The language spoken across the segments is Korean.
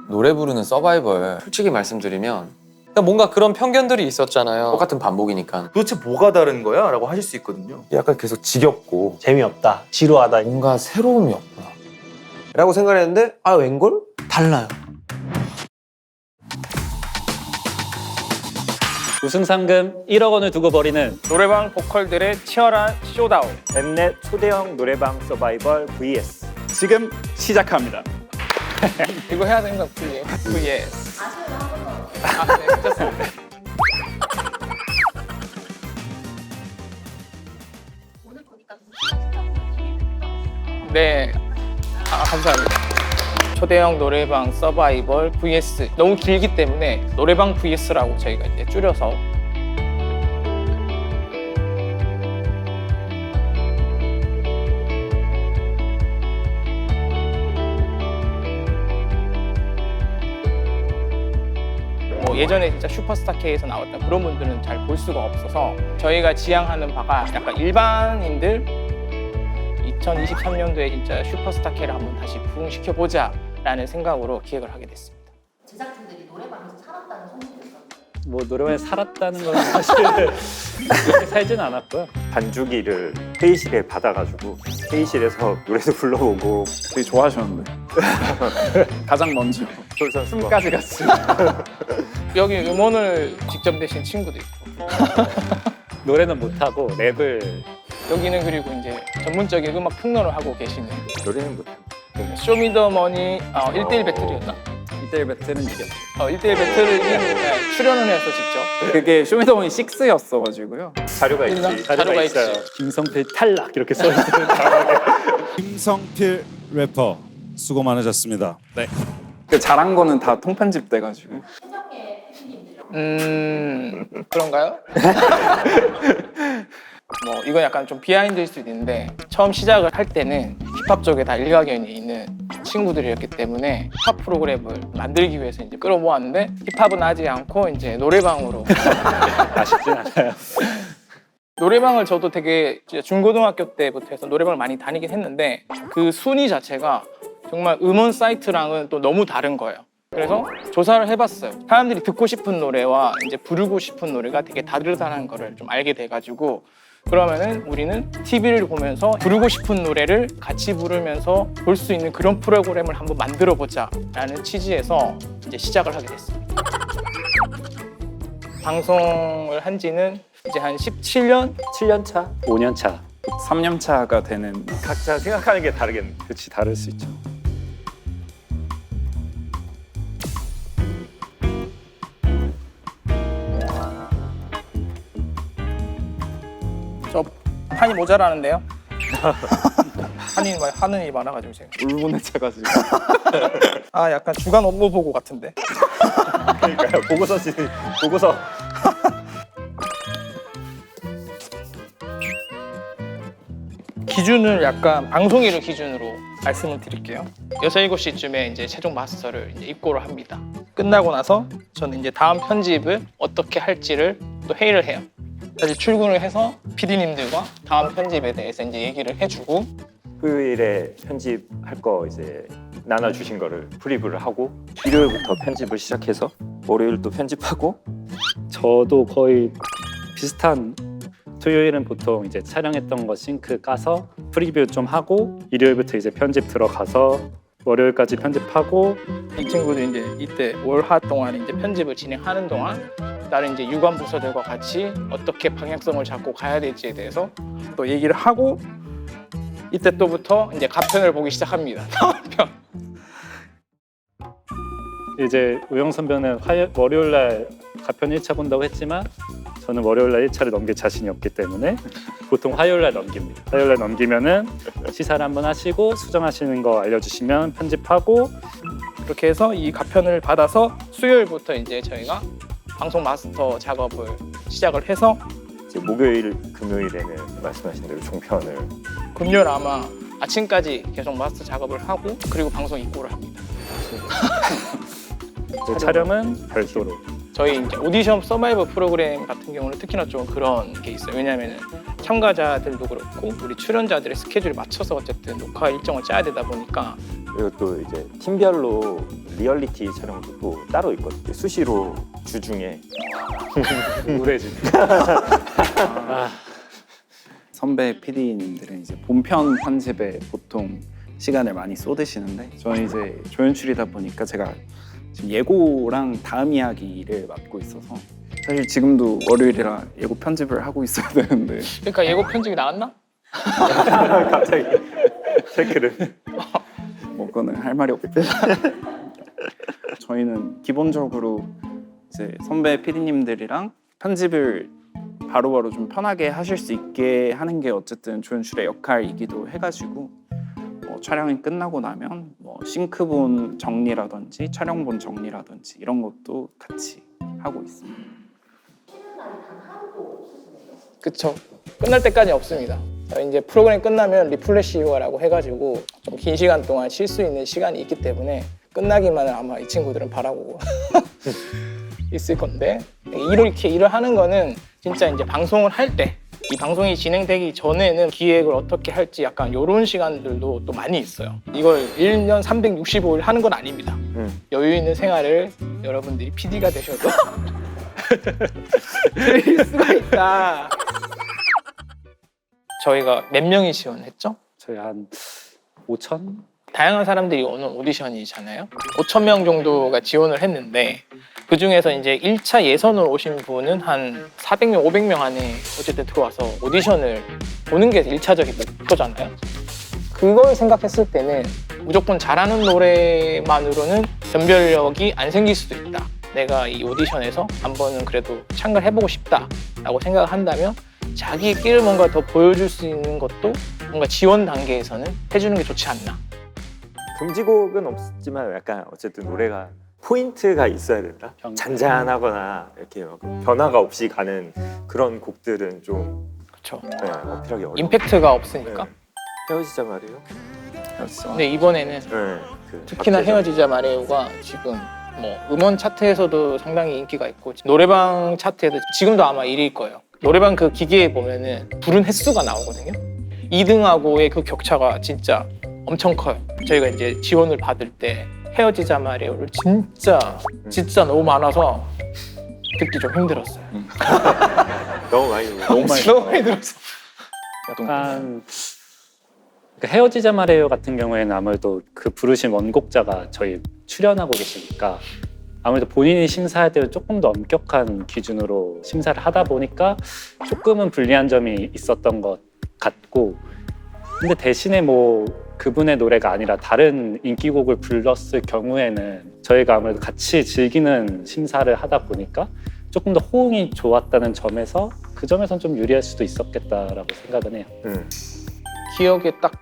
노래 부르는 서바이벌 솔직히 말씀드리면 뭔가 그런 편견들이 있었잖아요. 똑같은 반복이니까 도대체 뭐가 다른 거야? 라고 하실 수 있거든요. 약간 계속 지겹고 재미없다, 지루하다 뭔가 새로움이 없구나 라고 생각했는데 아 웬걸? 달라요. 우승 상금 1억 원을 두고 벌이는 노래방 보컬들의 치열한 쇼다운. 엠넷 초대형 노래방 서바이벌 vs 지금 시작합니다. 이거 해야 되는 건 vs. 아, 네, 괜찮습니다. 네, 감사합니다. 초대형 노래방 서바이벌 vs 너무 길기 때문에 노래방 vs라고 저희가 이제 줄여서 예전에 진짜 슈퍼스타 K에서 나왔던 그런 분들은 잘 볼 수가 없어서 저희가 지향하는 바가 약간 일반인들 2023년도에 진짜 슈퍼스타 K를 한번 다시 부흥시켜보자 라는 생각으로 기획을 하게 됐습니다. 제작진들이 노래방에서 살았다는 소문이 있었는데 뭐 노래방에 살았다는 건 사실 그렇게 살지는 않았고요. 반주기를 회의실에 받아가지고 회의실에서 노래도 불러보고 되게 좋아하셨는데 가장 먼저 숨까지 갔어요. 여기 음원을 직접 내신 친구도 있고 노래는 못하고 랩을 여기는 그리고 이제 전문적인 음악 평론을 하고 계시는 노래는 못해요. 쇼미더머니 1대1 배틀이었나? 1대1 배틀은 이겼죠. 1대1 배틀을 출연을 해서 직접 그게 쇼미더머니 6였어가지고요. 자료가 있나? 있지. 자료가 있어요. 있지. 김성필 탈락 이렇게 써있어요. 김성필 래퍼 수고 많으셨습니다. 그 잘한 거는 다 통편집 돼가지고. 최정예 PD님들 그런가요? 뭐 이건 약간 좀 비하인드일 수도 있는데 처음 시작을 할 때는 힙합 쪽에 다 일가견이 있는 친구들이었기 때문에 힙합 프로그램을 만들기 위해서 이제 끌어모았는데 힙합은 하지 않고 이제 노래방으로 아쉽진 않아요. 노래방을 저도 되게 중고등학교 때부터 해서 노래방을 많이 다니긴 했는데 그 순위 자체가 정말 음원 사이트랑은 또 너무 다른 거예요. 그래서 조사를 해봤어요. 사람들이 듣고 싶은 노래와 이제 부르고 싶은 노래가 되게 다르다는 거를 좀 알게 돼가지고 그러면은 우리는 TV를 보면서 부르고 싶은 노래를 같이 부르면서 볼 수 있는 그런 프로그램을 한번 만들어 보자 라는 취지에서 이제 시작을 하게 됐습니다. 방송을 한 지는 이제 한 17년? 7년 차, 5년 차. 3년 차가 되는 각자 생각하는 게 다르겠네. 그렇지 다를 수 있죠. 저 판이 모자라는데요? 하는 일이 많아가지고 제가 울분해져가지고. 아 약간 주간 업무 보고 같은데 그러니까요. 보고서 기준을 약간 방송일을 기준으로 말씀을 드릴게요. 6, 7시쯤에 이제 최종 마스터를 이제 입고를 합니다. 끝나고 나서 저는 이제 다음 편집을 어떻게 할지를 또 회의를 해요. 다시 출근을 해서 PD님들과 다음 편집에 대해서 이제 얘기를 해주고 토요일에 편집할 거 이제 나눠주신 거를 프리뷰를 하고 일요일부터 편집을 시작해서 월요일 또 편집하고 저도 거의 비슷한 토요일은 보통 이제 촬영했던 거 싱크 까서 프리뷰 좀 하고 일요일부터 이제 편집 들어가서 월요일까지 편집하고 이 친구들이 이제 이때 월화 동안 이제 편집을 진행하는 동안 다른 이제 유관 부서들과 같이 어떻게 방향성을 잡고 가야 될지에 대해서 또 얘기를 하고 이때 또부터 이제 가편을 보기 시작합니다. 다음 편. 이제 우영 선배는 월요일 날 가편 1차 본다고 했지만 저는 월요일 날 1차를 넘길 자신이 없기 때문에 보통 화요일 날 넘깁니다. 화요일 날 넘기면은 시사를 한번 하시고 수정하시는 거 알려주시면 편집하고 그렇게 해서 이 가편을 받아서 수요일부터 이제 저희가 방송 마스터 작업을 시작을 해서 이제 목요일, 금요일에는 말씀하신 대로 종편을 금요일 아마 아침까지 계속 마스터 작업을 하고 그리고 방송 입고를 합니다. 촬영은 별도로. 저희 이제 오디션 서바이벌 프로그램 같은 경우는 특히나 좀 그런 게 있어요. 왜냐하면 참가자들도 그렇고 우리 출연자들의 스케줄에 맞춰서 어쨌든 녹화 일정을 짜야 되다 보니까 그리고 또 이제 팀별로 리얼리티 촬영도 또 따로 있거든요. 수시로 주중에 우울해집니다. 선배 PD님들은 이제 본편 편집에 보통 시간을 많이 쏟으시는데 저는 이제 조연출이다 보니까 제가 지금 예고랑 다음 이야기를 맡고 있어서 사실 지금도 월요일이라 예고 편집을 하고 있어야 되는데 그러니까 예고 편집이 나왔나? 갑자기 체크를. 뭐 그거는 할 말이 없고 저희는 기본적으로 이제 선배 PD님들이랑 편집을 바로바로 좀 편하게 하실 수 있게 하는 게 어쨌든 조연출의 역할이기도 해가지고 촬영이 끝나고 나면 뭐 싱크본 정리라든지 촬영본 정리라든지 이런 것도 같이 하고 있습니다. 쉬는 날이 단 하루도 없으시네요. 그쵸. 끝날 때까지 없습니다. 이제 프로그램 끝나면 리플래시 휴가라고 해가지고 좀 긴 시간 동안 쉴 수 있는 시간이 있기 때문에 끝나기만을 아마 이 친구들은 바라고 있을 건데 이렇게 일을 하는 거는 진짜 이제 방송을 할 때 이 방송이 진행되기 전에는 기획을 어떻게 할지 약간 이런 시간들도 또 많이 있어요. 이걸 1년 365일 하는 건 아닙니다. 여유 있는 생활을 여러분들이 PD가 되셔도 즐길 수가 있다. 저희가 몇 명이 지원했죠? 저희 한 5천? 다양한 사람들이 오는 오디션이잖아요. 5천 명 정도가 지원을 했는데 그 중에서 이제 1차 예선으로 오신 분은 한 400명, 500명 안에 어쨌든 들어와서 오디션을 보는 게 1차적인 목표잖아요. 그걸 생각했을 때는 무조건 잘하는 노래만으로는 변별력이 안 생길 수도 있다. 내가 이 오디션에서 한 번은 그래도 참가를 해보고 싶다라고 생각을 한다면 자기의 끼를 뭔가 더 보여줄 수 있는 것도 뭔가 지원 단계에서는 해주는 게 좋지 않나. 금지곡은 없지만 약간 어쨌든 노래가 포인트가 있어야 된다. 잔잔하거나 이렇게 막 변화가 없이 가는 그런 곡들은 좀 그렇죠. 어필하기 어려워. 임팩트가 없으니까. 네. 헤어지자 말이에요. 근데 이번에는 특히나 헤어지자 말해요가 지금 뭐 음원 차트에서도 상당히 인기가 있고 노래방 차트에도 지금도 아마 1위일 거예요. 노래방 그 기계에 보면은 부른 횟수가 나오거든요. 2등하고의 그 격차가 진짜 엄청 커요. 저희가 이제 지원을 받을 때 헤어지자 말해요를 진짜 너무 많아서 듣기 좀 힘들었어요. 너무 많이 너무 많이 들었어. 약간 그러니까 헤어지자 말해요 같은 경우에는 아무래도 그 부르신 원곡자가 저희 출연하고 계시니까 아무래도 본인이 심사할 때는 조금 더 엄격한 기준으로 심사를 하다 보니까 조금은 불리한 점이 있었던 것 같고, 근데 대신에 뭐 그분의 노래가 아니라 다른 인기곡을 불렀을 경우에는 저희가 아무래도 같이 즐기는 심사를 하다 보니까 조금 더 호응이 좋았다는 점에서 그 점에선 좀 유리할 수도 있었겠다라고 생각은 해요. 기억에 딱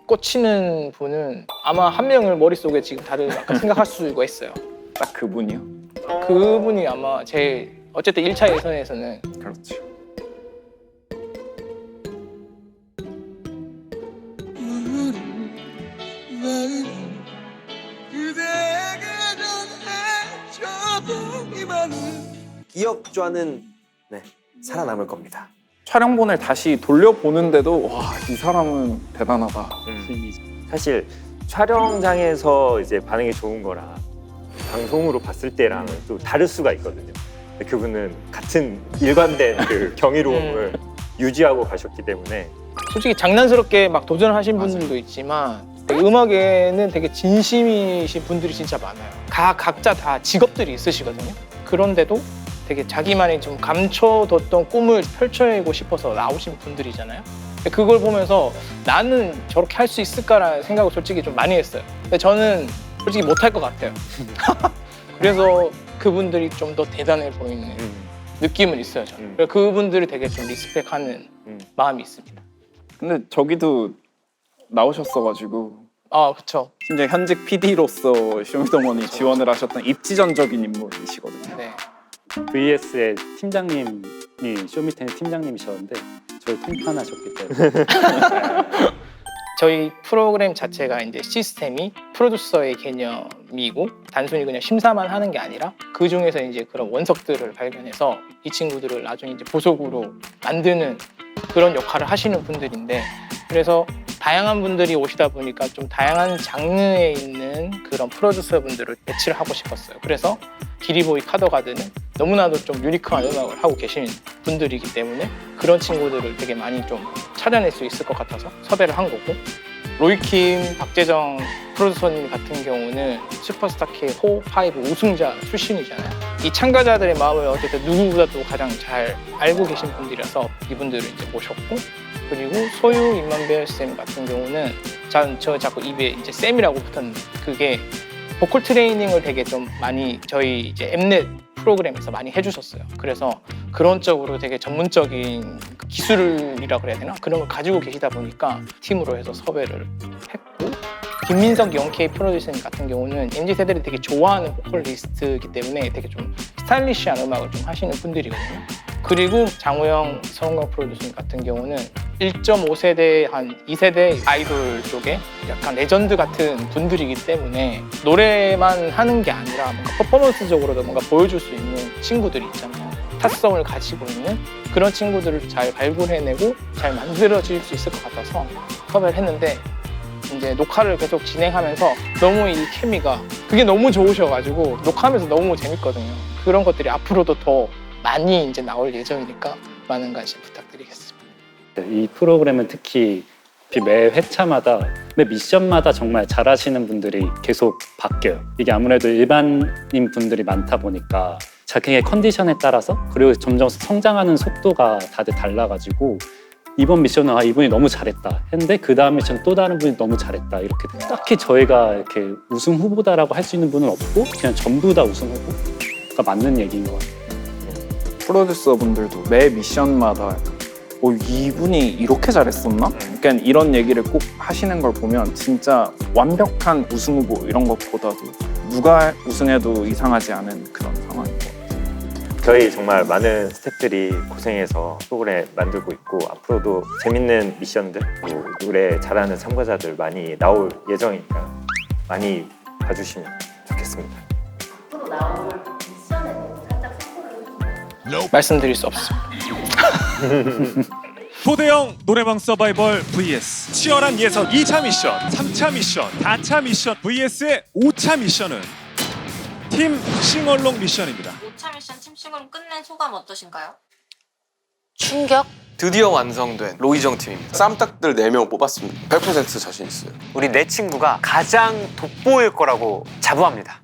꽂히는 분은 아마 한 명을 머릿속에 지금 다들 약간 생각할 수가 있어요. 딱 그분이요? 그분이 아마 제일 어쨌든 1차 예선에서는 그렇죠. 기억좌는 살아남을 겁니다. 촬영본을 다시 돌려보는데도 와, 이 사람은 대단하다. 사실 촬영장에서 이제 반응이 좋은 거랑 방송으로 봤을 때랑은 또 다를 수가 있거든요. 근데 그분은 같은 일관된 그 경이로움을 유지하고 가셨기 때문에 솔직히 장난스럽게 막 도전하신 분들도 있지만 음악에는 되게 진심이신 분들이 진짜 많아요. 각자 다 직업들이 있으시거든요. 그런데도 되게 자기만의 좀 감춰뒀던 꿈을 펼쳐내고 싶어서 나오신 분들이잖아요. 그걸 보면서 나는 저렇게 할 수 있을까라는 생각을 솔직히 좀 많이 했어요. 근데 저는 솔직히 못할 것 같아요. 그래서 그분들이 좀 더 대단해 보이는 느낌은 있어요. 저는. 그래서 그분들을 되게 좀 리스펙하는 마음이 있습니다. 근데 저기도 나오셨어가지고 아, 그렇죠. 심지어 현직 PD로서 쇼미더머니 지원을 하셨던 입지전적인 인물이시거든요. 네. VS의 팀장님이 쇼미텐의 팀장님이셨는데 저를 통편하셨기 때문에 저희 프로그램 자체가 이제 시스템이 프로듀서의 개념이고 단순히 그냥 심사만 하는 게 아니라 그 중에서 이제 그런 원석들을 발견해서 이 친구들을 나중에 이제 보석으로 만드는 그런 역할을 하시는 분들인데 그래서 다양한 분들이 오시다 보니까 좀 다양한 장르에 있는 그런 프로듀서 분들을 배치를 하고 싶었어요. 그래서 기리보이 카더가드는 너무나도 좀 유니크한 음악을 하고 계신 분들이기 때문에 그런 친구들을 되게 많이 좀 찾아낼 수 있을 것 같아서 섭외를 한 거고, 로이킴, 박재정 프로듀서님 같은 경우는 슈퍼스타 K 4, 5 우승자 출신이잖아요. 이 참가자들의 마음을 어쨌든 누구보다도 가장 잘 알고 계신 분들이라서 이분들을 이제 모셨고, 그리고 소유 임만별 쌤 같은 경우는 저 자꾸 입에 이제 쌤이라고 붙었는데 그게 보컬 트레이닝을 되게 좀 많이 저희 이제 엠넷 프로그램에서 많이 해주셨어요. 그래서 그런 쪽으로 되게 전문적인 기술이라고 그래야 되나? 그런 걸 가지고 계시다 보니까 팀으로 해서 섭외를 했고, 김민석 영케이 프로듀서님 같은 경우는 MZ세대들이 되게 좋아하는 보컬리스트이기 때문에 되게 좀 스타일리시한 음악을 좀 하시는 분들이거든요. 그리고 장우영, 서은광 프로듀서님 같은 경우는 1.5세대, 한 2세대 아이돌 쪽에 약간 레전드 같은 분들이기 때문에 노래만 하는 게 아니라 뭔가 퍼포먼스적으로도 뭔가 보여줄 수 있는 친구들이 있잖아요. 타성을 가지고 있는 그런 친구들을 잘 발굴해내고 잘 만들어질 수 있을 것 같아서 섭외를 했는데, 이제 녹화를 계속 진행하면서 너무 이 케미가 그게 너무 좋으셔가지고 녹화하면서 너무 재밌거든요. 그런 것들이 앞으로도 더 많이 이제 나올 예정이니까 많은 관심 부탁드리겠습니다. 이 프로그램은 특히 매 회차마다, 매 미션마다 정말 잘하시는 분들이 계속 바뀌어요. 이게 아무래도 일반인 분들이 많다 보니까 자기의 컨디션에 따라서, 그리고 점점 성장하는 속도가 다들 달라가지고 이번 미션은 이분이 너무 잘했다 했는데 그 다음 미션은 또 다른 분이 너무 잘했다, 이렇게 딱히 저희가 이렇게 우승 후보다라고 할 수 있는 분은 없고 그냥 전부 다 우승 후보가 맞는 얘기인 것 같아요. 프로듀서 분들도 매 미션마다 이분이 이렇게 잘했었나? 그러니까 이런 얘기를 꼭 하시는 걸 보면 진짜 완벽한 우승 후보 이런 것보다도 누가 우승해도 이상하지 않은 그런 상황인 것 같아요. 저희 정말 많은 스태프들이 고생해서 프로그램 만들고 있고, 앞으로도 재밌는 미션들, 또 노래 잘하는 참가자들 많이 나올 예정이니까 많이 봐주시면 좋겠습니다. 앞으로 나올 미션에 대해서 살짝 참고를 해주세요. 말씀드릴 수 없습니다. 초대형 노래방 서바이벌 vs 치열한 예선 2차 미션, 3차 미션, 4차 미션 vs의 5차 미션은 팀 싱얼롱 미션입니다. 5차 미션 팀싱으로 끝낸 소감 어떠신가요? 충격? 드디어 완성된 로이정 팀입니다. 쌈딱들 4명 뽑았습니다. 100% 자신 있어요. 우리 네 친구가 가장 돋보일 거라고 자부합니다.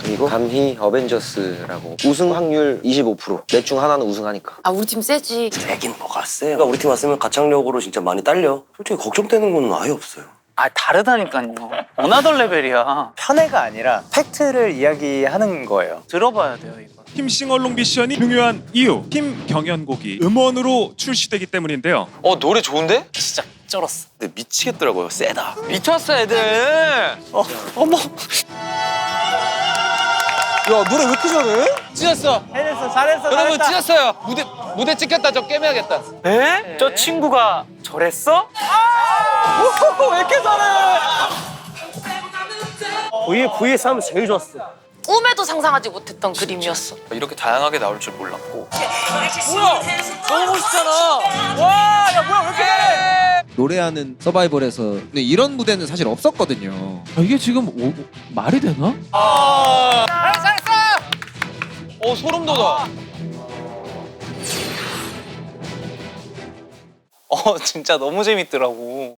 그리고 감히 어벤져스라고 우승 확률 25%. 넷 중 하나는 우승하니까. 아 우리 팀 세지. 세긴 뭐가 세. 그러니까 우리 팀 왔으면 가창력으로 진짜 많이 딸려. 솔직히 걱정되는 건 아예 없어요. 아 다르다니까요. 어나더 레벨이야. 편애가 아니라 팩트를 이야기하는 거예요. 들어봐야 돼요 이거. 팀 싱얼롱 미션이 중요한 이유, 팀 경연곡이 음원으로 출시되기 때문인데요. 노래 좋은데? 진짜 쩔었어. 근데 미치겠더라고요. 세다. 미쳤어 애들. 어머. 야 노래 왜 이렇게 잘해? 찢었어. 해냈어. 잘했어. 여러분 찢었어요. 무대 찍혔다. 저 깨매야겠다. 에? 저 친구가 저랬어? 왜 이렇게 잘해? VS 하면 제일 좋았어. 꿈에도 상상하지 못했던 그림이었어. 이렇게 다양하게 나올 줄 몰랐고. 뭐야? 너무 멋있잖아. 와, 야 뭐야 왜 이렇게 잘해? 노래하는 서바이벌에서 이런 무대는 사실 없었거든요. 이게 지금 말이 되나? 잘했어. 소름 돋아. 진짜 너무 재밌더라고.